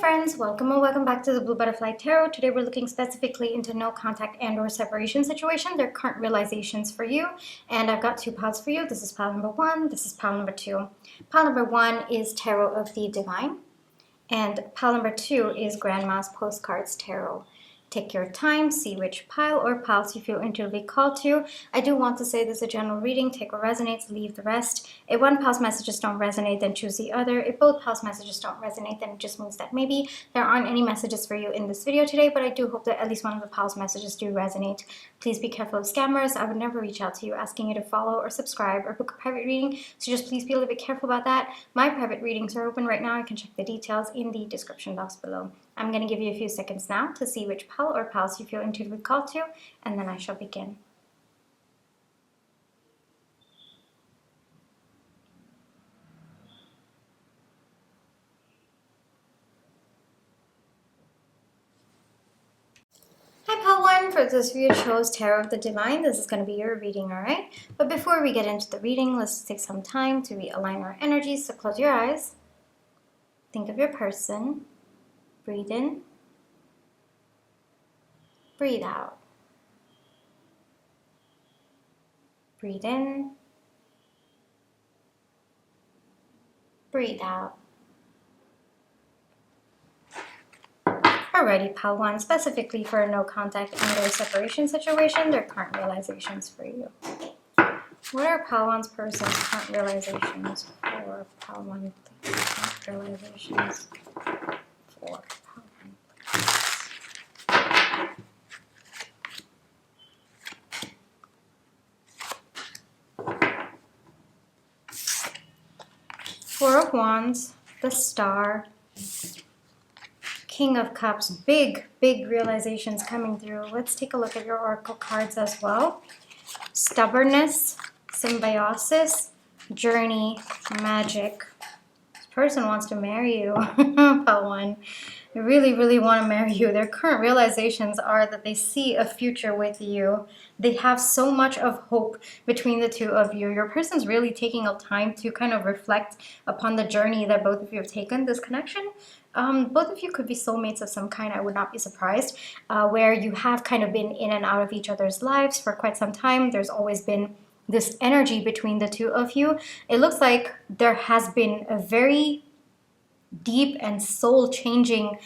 friends, welcome or welcome back to the Blue Butterfly Tarot. Today we're looking specifically into no contact and or separation situation, their current realizations for you. And I've got two piles for you. This is pile number one, this is pile number two. Pile number one is Tarot of the Divine. And pile number two is Grandma's Postcards Tarot. Take your time, see which pile or piles you feel intuitively called to. I do want to say this is a general reading. Take what resonates, leave the rest. If one pile's messages don't resonate, then choose the other. If both piles' messages don't resonate, then it just means that maybe there aren't any messages for you in this video today, but I do hope that at least one of the piles' messages do resonate. Please be careful of scammers. I would never reach out to you asking you to follow or subscribe or book a private reading, so just please be a little bit careful about that. My private readings are open right now. You can check the details in the description box below. I'm going to give you a few seconds now to see which pile or piles you feel intuitively called to, and then I shall begin. Hi pile one, for this video chose Tarot of the Divine. This is going to be your reading, alright? But before we get into the reading, let's take some time to realign our energies. So close your eyes, think of your person, breathe in, breathe out. Breathe in, breathe out. Alrighty, pile one, specifically for a no contact and or separation situation, their current realizations for you. What are pile one's person's current realizations for pile one? Realizations for pile one, please. Four of Wands, the Star, King of Cups, big realizations coming through. Let's take a look at your oracle cards as well. Stubbornness, symbiosis, journey, magic. This person wants to marry you, pile one. They really want to marry you. Their current realizations are that they see a future with you. They have so much of hope between the two of you. Your person's really taking a time to kind of reflect upon the journey that both of you have taken. This connection, both of you could be soulmates of some kind. I would not be surprised, where you have kind of been in and out of each other's lives for quite some time. There's always been this energy between the two of you. It looks like there has been a very deep and soul-changing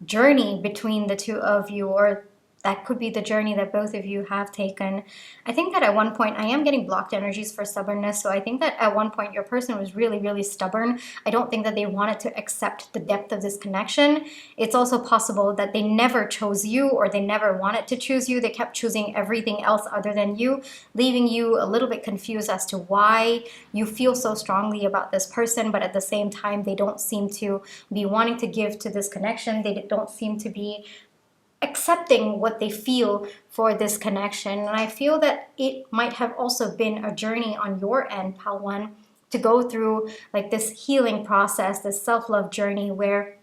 journey between the two of you, or that could be the journey that both of you have taken. I think that at one point, I am getting blocked energies for stubbornness, so I think that at one point your person was really stubborn. I don't think that they wanted to accept the depth of this connection. It's also possible that they never chose you, or they never wanted to choose you. They kept choosing everything else other than you, leaving you a little bit confused as to why you feel so strongly about this person, but at the same time, they don't seem to be wanting to give to this connection. They don't seem to be accepting what they feel for this connection. And I feel that it might have also been a journey on your end, pile one, to go through like this healing process, this self-love journey where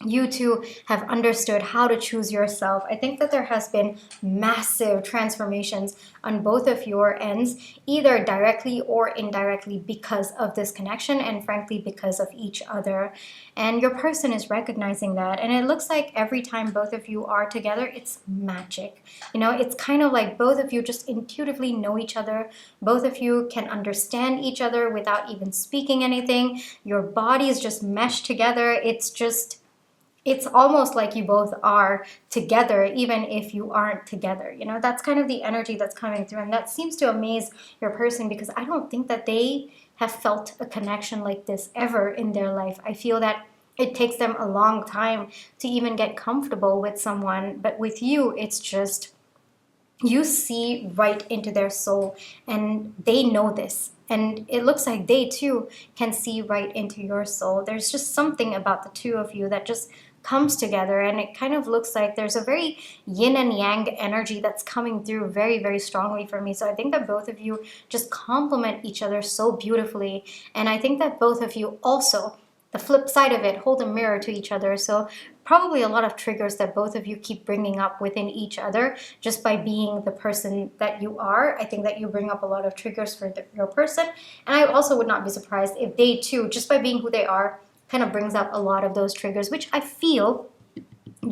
you two have understood how to choose yourself. I think that there has been massive transformations on both of your ends, either directly or indirectly because of this connection, and frankly because of each other. And your person is recognizing that, and it looks like every time both of you are together, it's magic. You know, it's kind of like both of you just intuitively know each other. Both of you can understand each other without even speaking anything. Your bodies just mesh together. It's almost like you both are together, even if you aren't together. You know, that's kind of the energy that's coming through. And that seems to amaze your person, because I don't think that they have felt a connection like this ever in their life. I feel that it takes them a long time to even get comfortable with someone. But with you, it's just, you see right into their soul, and they know this. And it looks like they too can see right into your soul. There's just something about the two of you that just comes together, and it kind of looks like there's a very yin and yang energy that's coming through very strongly for me. So I think that both of you just complement each other so beautifully, and I think that both of you also, the flip side of it, hold a mirror to each other. So probably a lot of triggers that both of you keep bringing up within each other just by being the person that you are. I think that you bring up a lot of triggers for your person, and I also would not be surprised if they too, just by being who they are, kind of brings up a lot of those triggers, which I feel,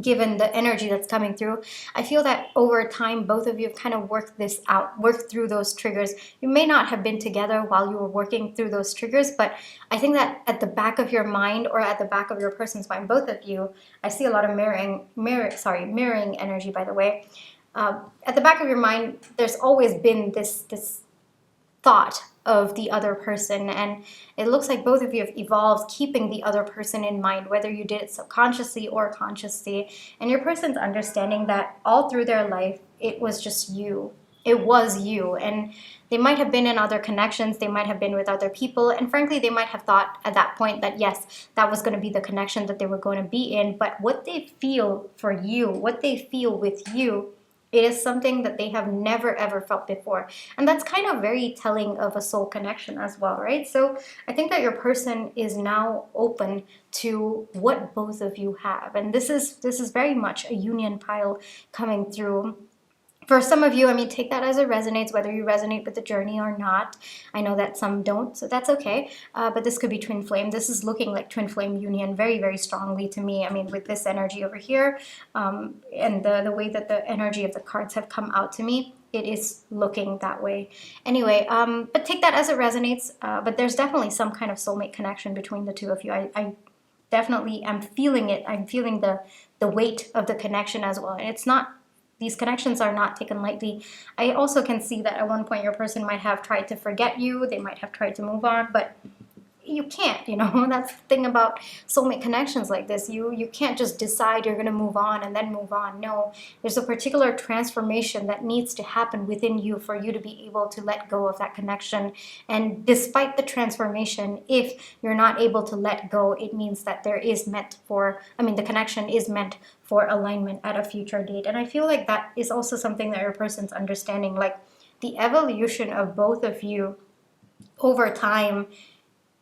given the energy that's coming through, I feel that over time, both of you have kind of worked this out, worked through those triggers. You may not have been together while you were working through those triggers, but I think that at the back of your mind, or at the back of your person's mind, both of you, I see a lot of mirroring energy, by the way. At the back of your mind, there's always been this thought of the other person, and it looks like both of you have evolved keeping the other person in mind, whether you did it subconsciously or consciously, and your person's understanding that all through their life it was just you, it was you, and they might have been in other connections, they might have been with other people, and frankly they might have thought at that point that yes, that was going to be the connection that they were going to be in, but what they feel for you, what they feel with you, it is something that they have never ever felt before. And that's kind of very telling of a soul connection as well, right? So I think that your person is now open to what both of you have. And this is very much a union pile coming through. For some of you, I mean, take that as it resonates, whether you resonate with the journey or not. I know that some don't, so that's okay. But this could be twin flame. This is looking like twin flame union very, very strongly to me. I mean, with this energy over here, and the way that the energy of the cards have come out to me, it is looking that way. Anyway, but take that as it resonates. But there's definitely some kind of soulmate connection between the two of you. I definitely am feeling it. I'm feeling the weight of the connection as well. And it's not, these connections are not taken lightly. I also can see that at one point your person might have tried to forget you. They might have tried to move on, but you can't, you know. That's the thing about soulmate connections like this. You can't just decide you're going to move on and then move on. No, there's a particular transformation that needs to happen within you for you to be able to let go of that connection. And despite the transformation, if you're not able to let go, it means that there is meant for, I mean, the connection is meant for alignment at a future date. And I feel like that is also something that your person's understanding, like the evolution of both of you over time.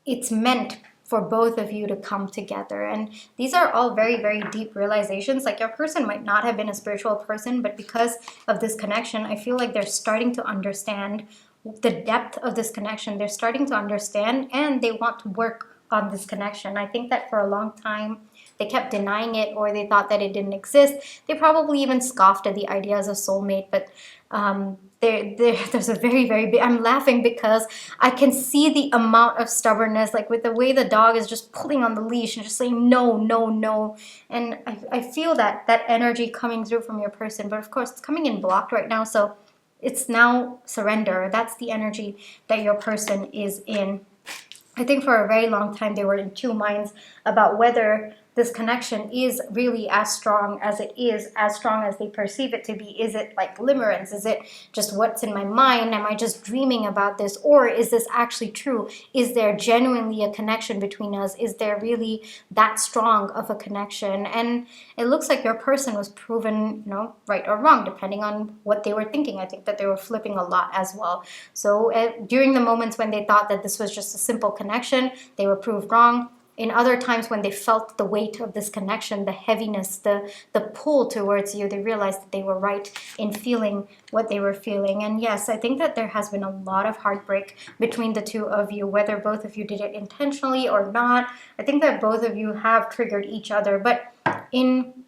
It's meant for both of you to come together. And these are all very, very deep realizations. Like your person might not have been a spiritual person, but because of this connection, I feel like they're starting to understand the depth of this connection. They're starting to understand, and they want to work on this connection. I think that for a long time, they kept denying it, or they thought that it didn't exist. They probably even scoffed at the ideas of soulmate, but there's a very, very big, I'm laughing because I can see the amount of stubbornness, like with the way the dog is just pulling on the leash and just saying no, no, no. And I feel that energy coming through from your person, but of course it's coming in blocked right now, so it's now surrender. That's the energy that your person is in. I think for a very long time they were in two minds about whether this connection is really as strong as it is, as strong as they perceive it to be. Is it like limerence? Is it just what's in my mind? Am I just dreaming about this? Or is this actually true? Is there genuinely a connection between us? Is there really that strong of a connection? And it looks like your person was proven, you know, right or wrong, depending on what they were thinking. I think that they were flipping a lot as well. So during the moments when they thought that this was just a simple connection, they were proved wrong. In other times when they felt the weight of this connection, the heaviness, the pull towards you, they realized that they were right in feeling what they were feeling. And yes, I think that there has been a lot of heartbreak between the two of you, whether both of you did it intentionally or not. I think that both of you have triggered each other, but in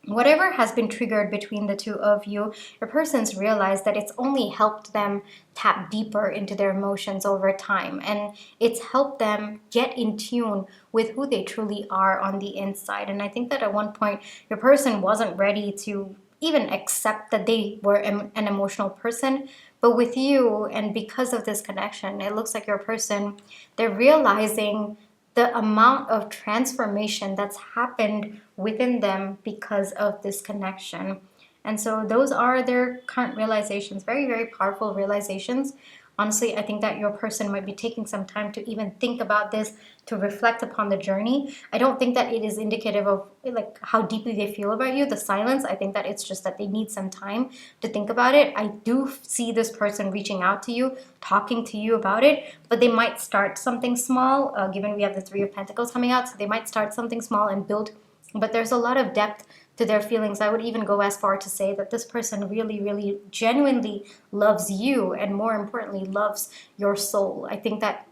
whatever has been triggered between the two of you, your person's realized that it's only helped them tap deeper into their emotions over time. And it's helped them get in tune with who they truly are on the inside. And I think that at one point, your person wasn't ready to even accept that they were an emotional person. But with you, and because of this connection, it looks like your person, they're realizing the amount of transformation that's happened within them because of this connection. And so those are their current realizations, very, very powerful realizations. Honestly, I think that your person might be taking some time to even think about this, to reflect upon the journey. I don't think that it is indicative of like how deeply they feel about you, the silence. I think that it's just that they need some time to think about it. I do see this person reaching out to you, talking to you about it, but they might start something small, given we have the Three of Pentacles coming out. So they might start something small and build, but there's a lot of depth to their feelings. I would even go as far to say that this person really, really genuinely loves you, and more importantly, loves your soul. I think that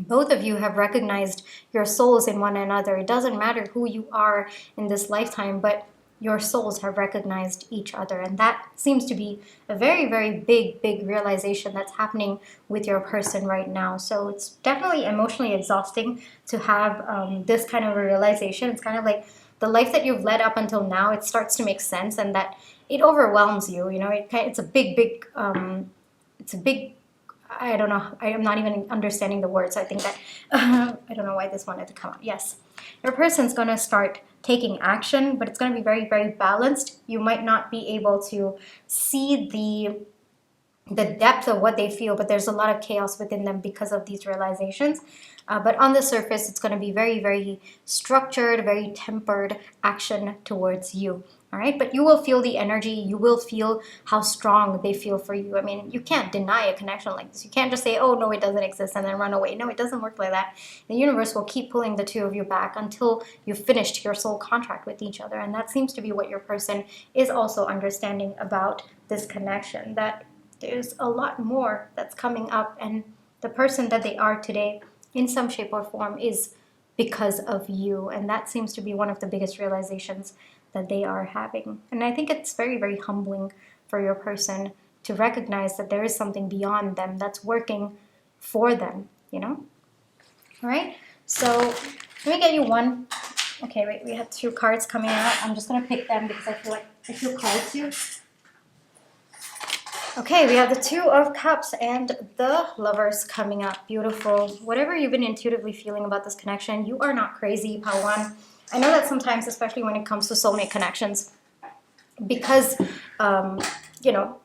both of you have recognized your souls in one another. It doesn't matter who you are in this lifetime, but your souls have recognized each other. And that seems to be a very, very big realization that's happening with your person right now. So it's definitely emotionally exhausting to have this kind of a realization. It's kind of like the life that you've led up until now, it starts to make sense, and that it overwhelms you. You know, it's a big, it's a big, I don't know. I am not even understanding the words. I think that, I don't know why this wanted to come out. Yes. Your person's going to start taking action, but it's going to be very, very balanced. You might not be able to see the depth of what they feel, but there's a lot of chaos within them because of these realizations. But on the surface, it's going to be very, very structured, very tempered action towards you. All right, but you will feel the energy. You will feel how strong they feel for you. I mean, you can't deny a connection like this. You can't just say, oh, no, it doesn't exist, and then run away. No, it doesn't work like that. The universe will keep pulling the two of you back until you've finished your soul contract with each other. And that seems to be what your person is also understanding about this connection, that there's a lot more that's coming up, and the person that they are today in some shape or form is because of you. And that seems to be one of the biggest realizations that they are having. And I think it's very, very humbling for your person to recognize that there is something beyond them that's working for them, you know? All right, so let me get you one. Okay, wait, we had two cards coming out. I'm just going to pick them because I feel called to. Okay, we have the Two of Cups and the Lovers coming up. Beautiful. Whatever you've been intuitively feeling about this connection, you are not crazy, Pawan. I know that sometimes, especially when it comes to soulmate connections, because, you know,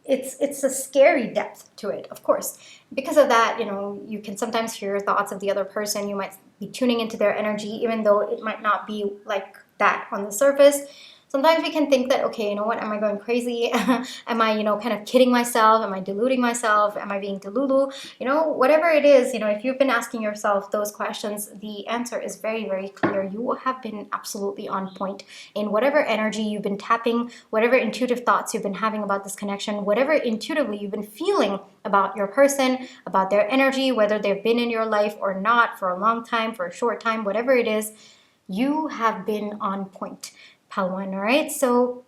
it's a scary depth to it, of course. Because of that, you know, you can sometimes hear thoughts of the other person. You might be tuning into their energy, even though it might not be like that on the surface. Sometimes we can think that, okay, you know what, am I going crazy? Am I, you know, kind of kidding myself? Am I deluding myself? Am I being delulu? You know, whatever it is, you know, if you've been asking yourself those questions, the answer is very, very clear. You have been absolutely on point in whatever energy you've been tapping, whatever intuitive thoughts you've been having about this connection, whatever intuitively you've been feeling about your person, about their energy, whether they've been in your life or not for a long time, for a short time, whatever it is, you have been on point. Palwan, all right? So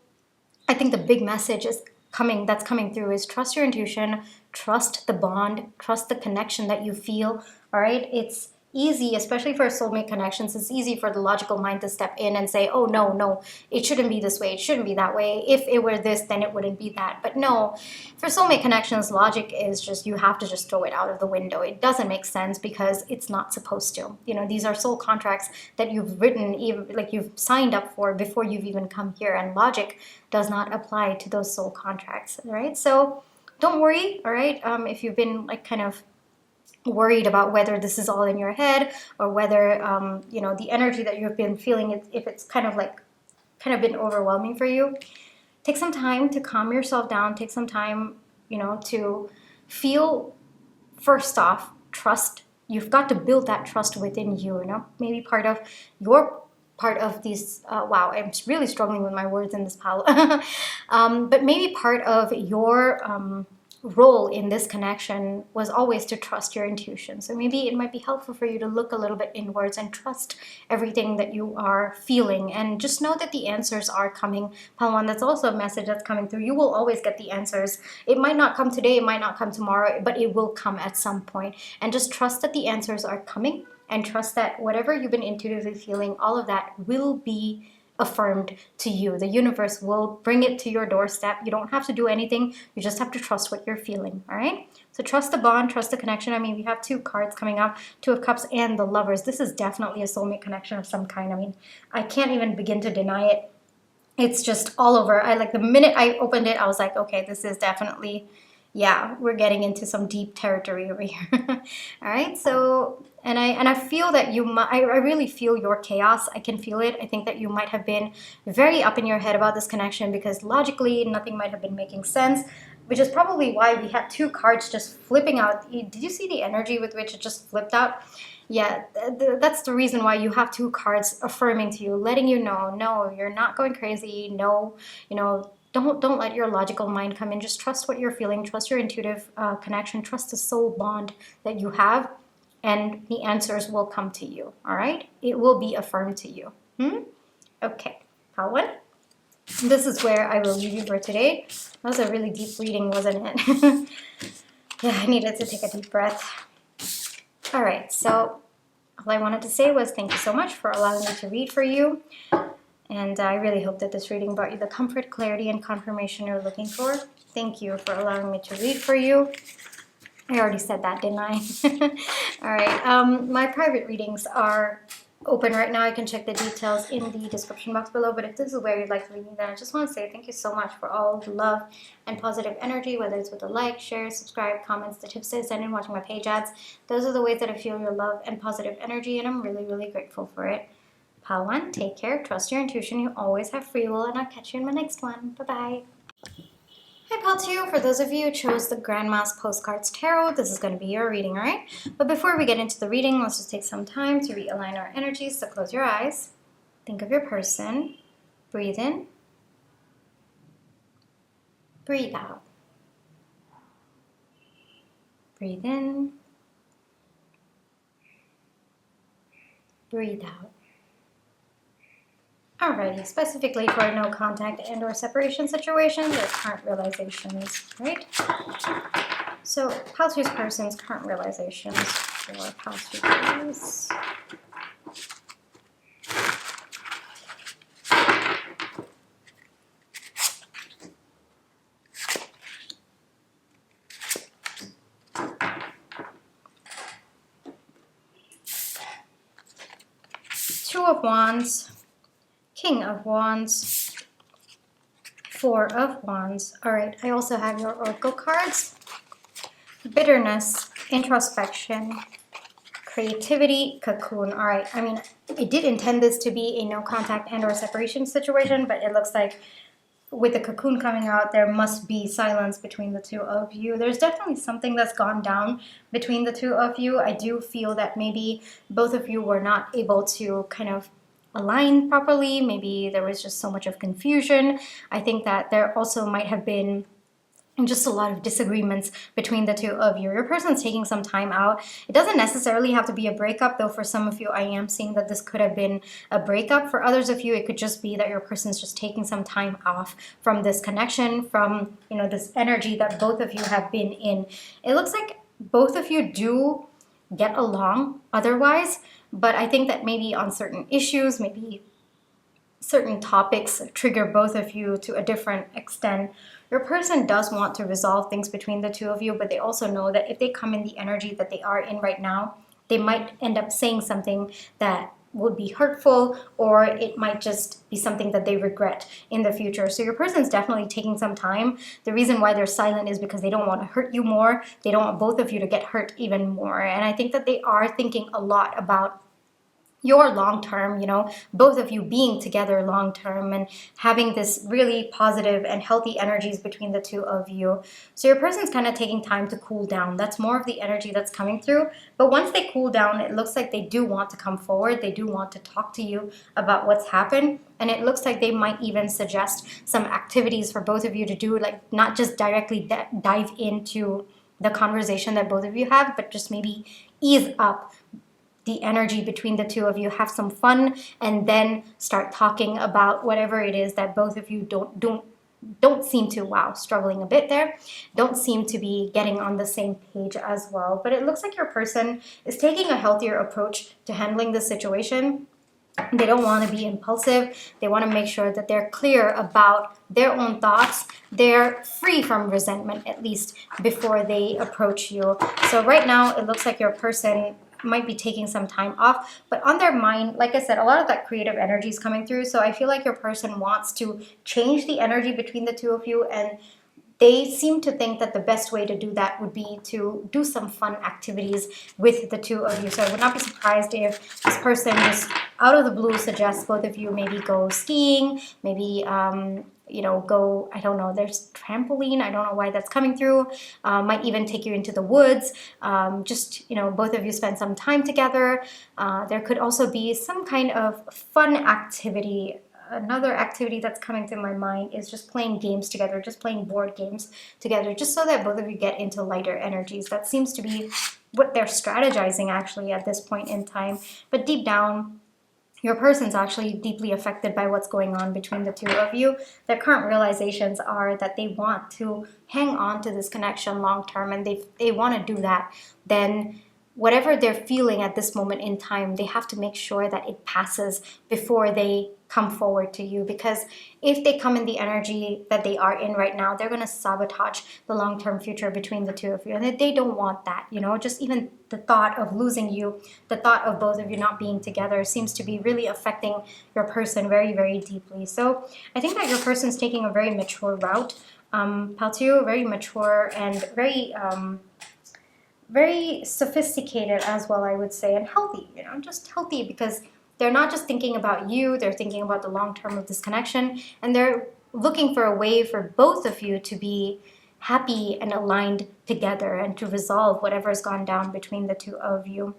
I think the big message that's coming through is trust your intuition, trust the bond, trust the connection that you feel, all right? It's easy, especially for soulmate connections, it's easy for the logical mind to step in and say, oh, no, it shouldn't be this way, it shouldn't be that way. If it were this, then it wouldn't be that. But no, for soulmate connections, logic is just, you have to just throw it out of the window. It doesn't make sense because it's not supposed to. You know, these are soul contracts that you've written, like you've signed up for before you've even come here, and logic does not apply to those soul contracts, right? So don't worry, all right? If you've been like kind of worried about whether this is all in your head, or whether you know, the energy that you've been feeling, if it's kind of been overwhelming for you, take some time to calm yourself down. Take some time, you know, to feel. First off, trust. You've got to build that trust within you, you know. Maybe part of these, wow, I'm really struggling with my words in this pile. But maybe part of your role in this connection was always to trust your intuition. So maybe it might be helpful for you to look a little bit inwards and trust everything that you are feeling, and just know that the answers are coming. Palwan, that's also a message that's coming through. You will always get the answers. It might not come today, it might not come tomorrow, but it will come at some point. And just trust that the answers are coming, and trust that whatever you've been intuitively feeling, all of that will be affirmed to you. The universe will bring it to your doorstep. You don't have to do anything. You just have to trust what you're feeling, all right? So trust the bond, trust the connection. I mean, we have two cards coming up, Two of Cups and the Lovers. This is definitely a soulmate connection of some kind. I mean, I can't even begin to deny it. It's just all over. The minute I opened it, I was like, okay, this is definitely, yeah, we're getting into some deep territory over here. All right, so and I feel that I really feel your chaos. I can feel it. I think that you might have been very up in your head about this connection because logically nothing might have been making sense, which is probably why we had two cards just flipping out. Did you see the energy with which it just flipped out? Yeah, that's the reason why you have two cards affirming to you, letting you know, no, you're not going crazy. No, you know, don't let your logical mind come in. Just trust what you're feeling. Trust your intuitive connection. Trust the soul bond that you have. and the answers will come to you, all right? It will be affirmed to you. Okay, pile 1. This is where I will leave you for today. That was a really deep reading, wasn't it? Yeah, I needed to take a deep breath. All right, so all I wanted to say was thank you so much for allowing me to read for you. And I really hope that this reading brought you the comfort, clarity, and confirmation you're looking for. Thank you for allowing me to read for you. I already said that, didn't I? All right, my private readings are open right now. I can check the details in the description box below, but if this is where you'd like to read me, then I just want to say thank you so much for all the love and positive energy, whether it's with a like, share, subscribe, comments, the tips I send in, watching my page ads. Those are the ways that I feel your love and positive energy, and I'm really, really grateful for it. Pile 1, take care, trust your intuition, you always have free will, and I'll catch you in my next one. Bye-bye. Hi, Pile 2. For those of you who chose the Grandma's Postcards Tarot, this is going to be your reading, all right? But before we get into the reading, let's just take some time to realign our energies. So close your eyes. Think of your person. Breathe in. Breathe out. Breathe in. Breathe out. Alrighty, specifically for no contact and or separation situations or current realizations, right? So, Pile 2's person's current realizations for Pile 2 please. Two of Wands. King of Wands, Four of Wands. All right, I also have your Oracle cards. Bitterness, introspection, creativity, cocoon. All right, I mean, I did intend this to be a no contact and or separation situation, but it looks like with the cocoon coming out, there must be silence between the two of you. There's definitely something that's gone down between the two of you. I do feel that maybe both of you were not able to kind of align properly. Maybe there was just so much of confusion. I think that there also might have been just a lot of disagreements between the two of you. Your person's taking some time out. It doesn't necessarily have to be a breakup, though for some of you, I am seeing that this could have been a breakup. For others of you, it could just be that your person's just taking some time off from this connection, from, you know, this energy that both of you have been in. It looks like both of you do get along otherwise, but I think that maybe on certain issues, maybe certain topics trigger both of you to a different extent. Your person does want to resolve things between the two of you, but they also know that if they come in the energy that they are in right now, they might end up saying something that would be hurtful, or it might just be something that they regret in the future. So your person's definitely taking some time. The reason why they're silent is because they don't want to hurt you more. They don't want both of you to get hurt even more. And I think that they are thinking a lot about your long term, you know, both of you being together long term and having this really positive and healthy energies between the two of you. So your person's kind of taking time to cool down. That's more of the energy that's coming through. But once they cool down, it looks like they do want to come forward. They do want to talk to you about what's happened. And it looks like they might even suggest some activities for both of you to do, like not just directly dive into the conversation that both of you have, but just maybe ease up the energy between the two of you, have some fun, and then start talking about whatever it is that both of you don't seem to, struggling a bit there, don't seem to be getting on the same page as well. But it looks like your person is taking a healthier approach to handling the situation. They don't want to be impulsive. They want to make sure that they're clear about their own thoughts. They're free from resentment, at least before they approach you. So right now, it looks like your person might be taking some time off, but on their mind, like I said, a lot of that creative energy is coming through. So I feel like your person wants to change the energy between the two of you, and they seem to think that the best way to do that would be to do some fun activities with the two of you. So I would not be surprised if this person just out of the blue suggests both of you maybe go skiing, maybe you know, go, I don't know, there's trampoline, I don't know why that's coming through, might even take you into the woods, just, you know, both of you spend some time together. There could also be some kind of fun activity. Another activity that's coming to my mind is just playing games together, just playing board games together, just so that both of you get into lighter energies. That seems to be what they're strategizing actually at this point in time. But deep down, your person's actually deeply affected by what's going on between the two of you. Their current realizations are that they want to hang on to this connection long term, and they want to do that. Then whatever they're feeling at this moment in time, they have to make sure that it passes before they come forward to you. Because if they come in the energy that they are in right now, they're going to sabotage the long-term future between the two of you. And they don't want that, you know, just even the thought of losing you, the thought of both of you not being together seems to be really affecting your person very, very deeply. So I think that your person's taking a very mature route. Paltio, very mature and very sophisticated as well, I would say, and healthy, you know, just healthy, because they're not just thinking about you, they're thinking about the long term of this connection, and they're looking for a way for both of you to be happy and aligned together and to resolve whatever's gone down between the two of you.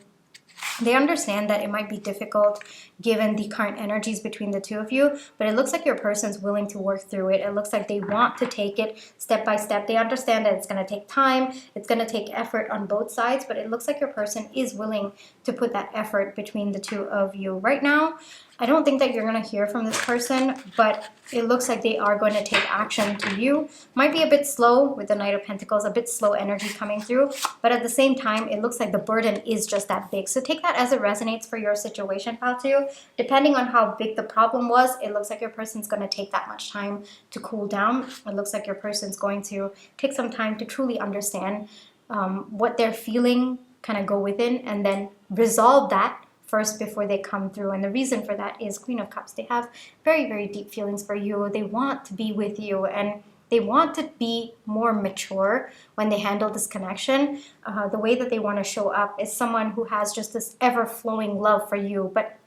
They understand that it might be difficult given the current energies between the two of you, but it looks like your person's willing to work through it. It looks like they want to take it step by step. They understand that it's going to take time, it's going to take effort on both sides, but it looks like your person is willing to put that effort between the two of you. Right now, I don't think that you're going to hear from this person, but it looks like they are going to take action to you. Might be a bit slow with the Knight of Pentacles, a bit slow energy coming through, but at the same time, it looks like the burden is just that big. So take that as it resonates for your situation, Paltio. Depending on how big the problem was, it looks like your person's going to take that much time to cool down. It looks like your person's going to take some time to truly understand what they're feeling, kind of go within, and then resolve that first before they come through. And the reason for that is Queen of Cups. They have very, very deep feelings for you. They want to be with you, and they want to be more mature when they handle this connection. The way that they want to show up is someone who has just this ever-flowing love for you. But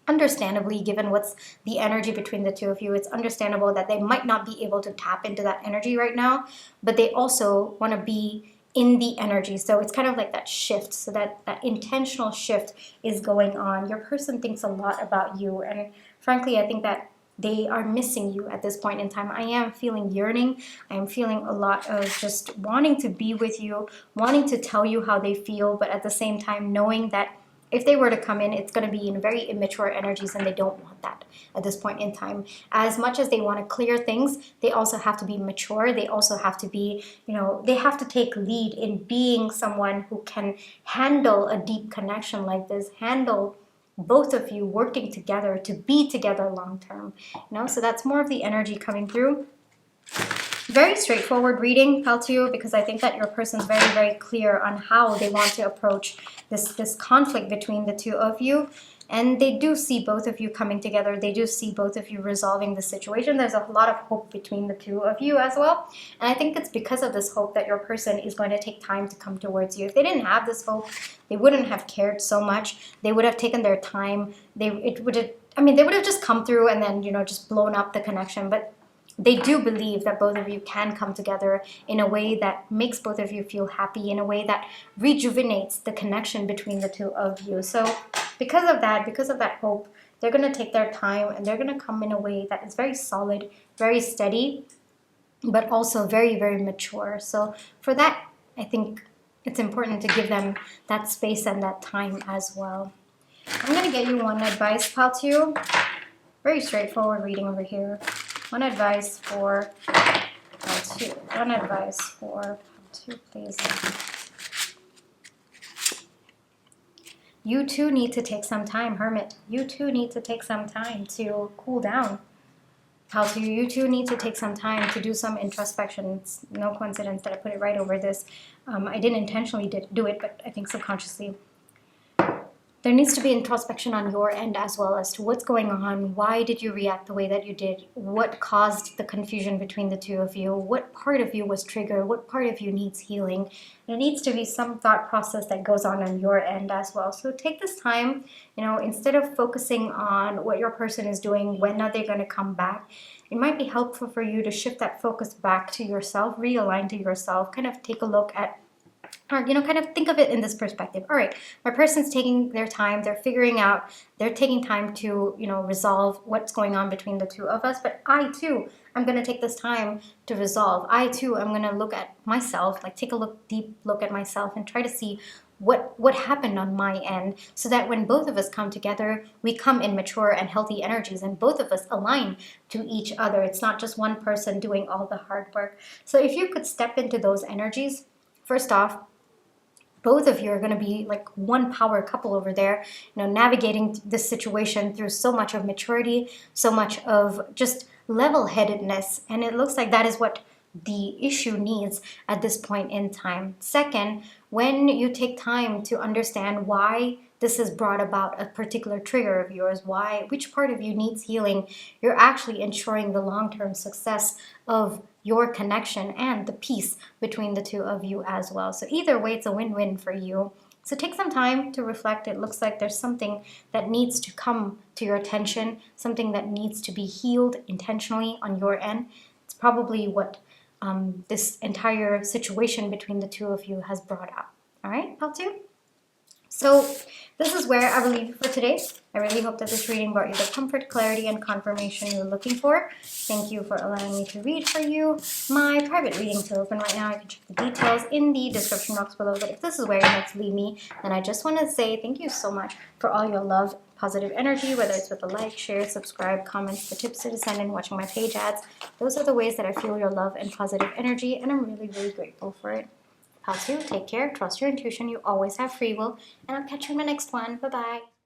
understandably, given what's the energy between the two of you, it's understandable that they might not be able to tap into that energy right now, but they also want to be in the energy. So it's kind of like that shift, so that intentional shift is going on. Your person thinks a lot about you, and frankly, I think that they are missing you at this point in time. I am feeling yearning. I am feeling a lot of just wanting to be with you, wanting to tell you how they feel, but at the same time knowing that if they were to come in, it's going to be in very immature energies, and they don't want that at this point in time. As much as they want to clear things, they also have to be mature. They also have to be, you know, they have to take lead in being someone who can handle a deep connection like this, handle both of you working together to be together long term. You know, so that's more of the energy coming through. Very straightforward reading, Paltio, because I think that your person's very, very clear on how they want to approach this conflict between the two of you. And they do see both of you coming together. They do see both of you resolving the situation. There's a lot of hope between the two of you as well. And I think it's because of this hope that your person is going to take time to come towards you. If they didn't have this hope, they wouldn't have cared so much. They would have taken their time. They would have just come through and then, you know, just blown up the connection. But they do believe that both of you can come together in a way that makes both of you feel happy, in a way that rejuvenates the connection between the two of you. So because of that hope, they're going to take their time, and they're going to come in a way that is very solid, very steady, but also very, very mature. So for that, I think it's important to give them that space and that time as well. I'm going to get you one advice, Paltio. Very straightforward reading over here. One advice for Paltio. One advice for Paltio, please. You too need to take some time, Hermit. You too need to take some time to cool down. Paltio, you too need to take some time to do some introspection. It's no coincidence that I put it right over this. I didn't intentionally do it, but I think subconsciously. There needs to be introspection on your end as well as to what's going on. Why did you react the way that you did? What caused the confusion between the two of you? What part of you was triggered? What part of you needs healing? There needs to be some thought process that goes on your end as well. So take this time, you know, instead of focusing on what your person is doing, when are they going to come back? It might be helpful for you to shift that focus back to yourself, realign to yourself, kind of take a look at, or, you know, kind of think of it in this perspective. All right, my person's taking their time. They're figuring out, they're taking time to, you know, resolve what's going on between the two of us. But I, too, I'm going to take this time to resolve. I, too, am going to look at myself, like take a deep look at myself and try to see what happened on my end, so that when both of us come together, we come in mature and healthy energies, and both of us align to each other. It's not just one person doing all the hard work. So if you could step into those energies, first off, both of you are going to be like one power couple over there, navigating this situation through so much of maturity, so much of just level-headedness. And it looks like that is what the issue needs at this point in time. Second, when you take time to understand why this has brought about a particular trigger of yours, which part of you needs healing, you're actually ensuring the long-term success of your connection and the peace between the two of you as well. So either way, it's a win-win for you. So take some time to reflect. It looks like there's something that needs to come to your attention, something that needs to be healed intentionally on your end. It's probably what this entire situation between the two of you has brought up. All right, Pal 2? So this is where I will leave you for today. I really hope that this reading brought you the comfort, clarity, and confirmation you're looking for. Thank you for allowing me to read for you. My private readings are open right now. You can check the details in the description box below. But if this is where you're meant to leave me, then I just want to say thank you so much for all your love, positive energy, whether it's with a like, share, subscribe, comments, the tips to descend, and watching my page ads. Those are the ways that I feel your love and positive energy, and I'm really, really grateful for it. Pal 2, take care, trust your intuition, you always have free will, and I'll catch you in my next one. Bye-bye.